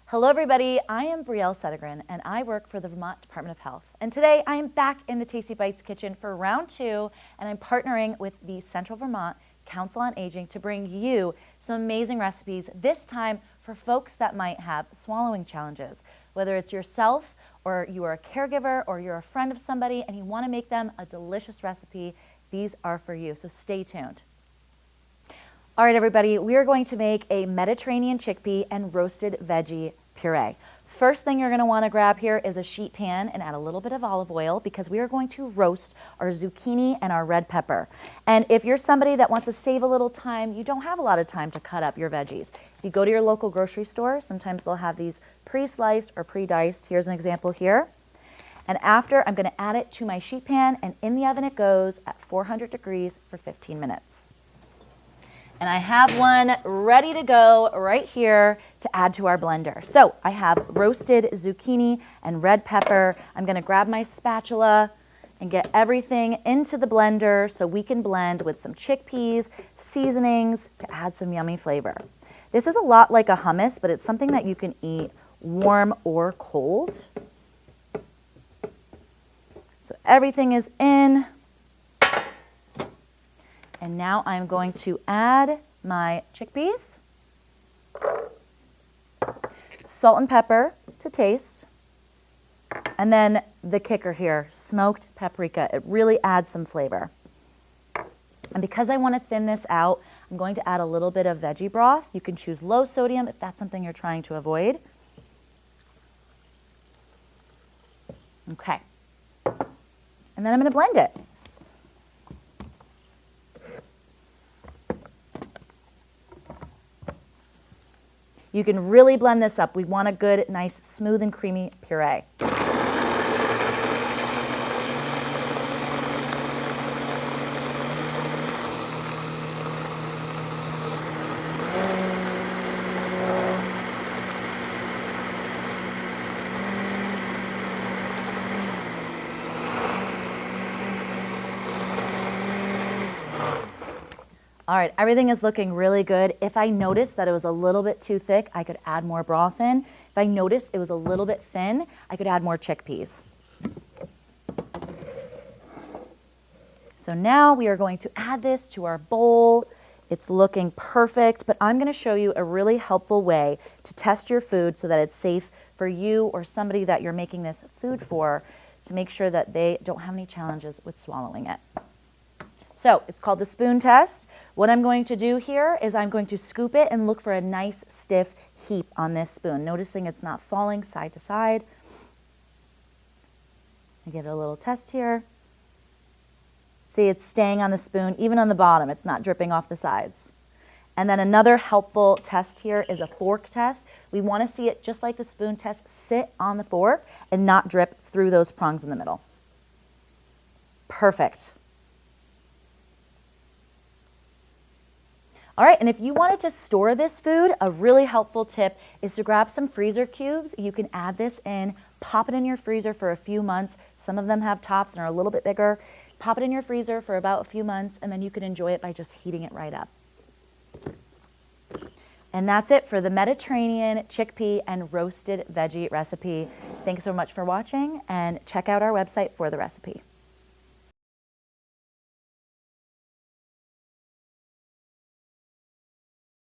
Hello everybody, I am Brielle Settigren and I work for the Vermont Department of Health. And today I am back in the Tasty Bites kitchen for round 2 and I'm partnering with the Central Vermont Council on Aging to bring you some amazing recipes, this time for folks that might have swallowing challenges. Whether it's yourself or you are a caregiver or you're a friend of somebody and you want to make them a delicious recipe, these are for you, so stay tuned. All right, everybody, we are going to make a Mediterranean chickpea and roasted veggie puree. First thing you're going to want to grab here is a sheet pan and add a little bit of olive oil because we are going to roast our zucchini and our red pepper. And if you're somebody that wants to save a little time, you don't have a lot of time to cut up your veggies. If you go to your local grocery store, sometimes they'll have these pre-sliced or pre-diced. Here's an example here. And after, I'm going to add it to my sheet pan and in the oven it goes at 400 degrees for 15 minutes. And I have one ready to go right here to add to our blender. So I have roasted zucchini and red pepper. I'm going to grab my spatula and get everything into the blender so we can blend with some chickpeas, seasonings to add some yummy flavor. This is a lot like a hummus, but it's something that you can eat warm or cold. So everything is in. And now I'm going to add my chickpeas, salt and pepper to taste, and then the kicker here, smoked paprika. It really adds some flavor. And because I want to thin this out, I'm going to add a little bit of veggie broth. You can choose low sodium if that's something you're trying to avoid. Okay. And then I'm going to blend it. You can really blend this up. We want a good, nice, smooth and creamy puree. All right, everything is looking really good. If I noticed that it was a little bit too thick, I could add more broth in. If I noticed it was a little bit thin, I could add more chickpeas. So now we are going to add this to our bowl. It's looking perfect, but I'm going to show you a really helpful way to test your food so that it's safe for you or somebody that you're making this food for to make sure that they don't have any challenges with swallowing it. So it's called the spoon test. What I'm going to do here is I'm going to scoop it and look for a nice stiff heap on this spoon, noticing it's not falling side to side. I give it a little test here. See, it's staying on the spoon, even on the bottom. It's not dripping off the sides. And then another helpful test here is a fork test. We want to see it, just like the spoon test, sit on the fork and not drip through those prongs in the middle. Perfect. All right, and if you wanted to store this food, a really helpful tip is to grab some freezer cubes. You can add this in, pop it in your freezer for a few months. Some of them have tops and are a little bit bigger. Pop it in your freezer for about a few months, and then you can enjoy it by just heating it right up. And that's it for the Mediterranean chickpea and roasted veggie recipe. Thanks so much for watching, and check out our website for the recipe.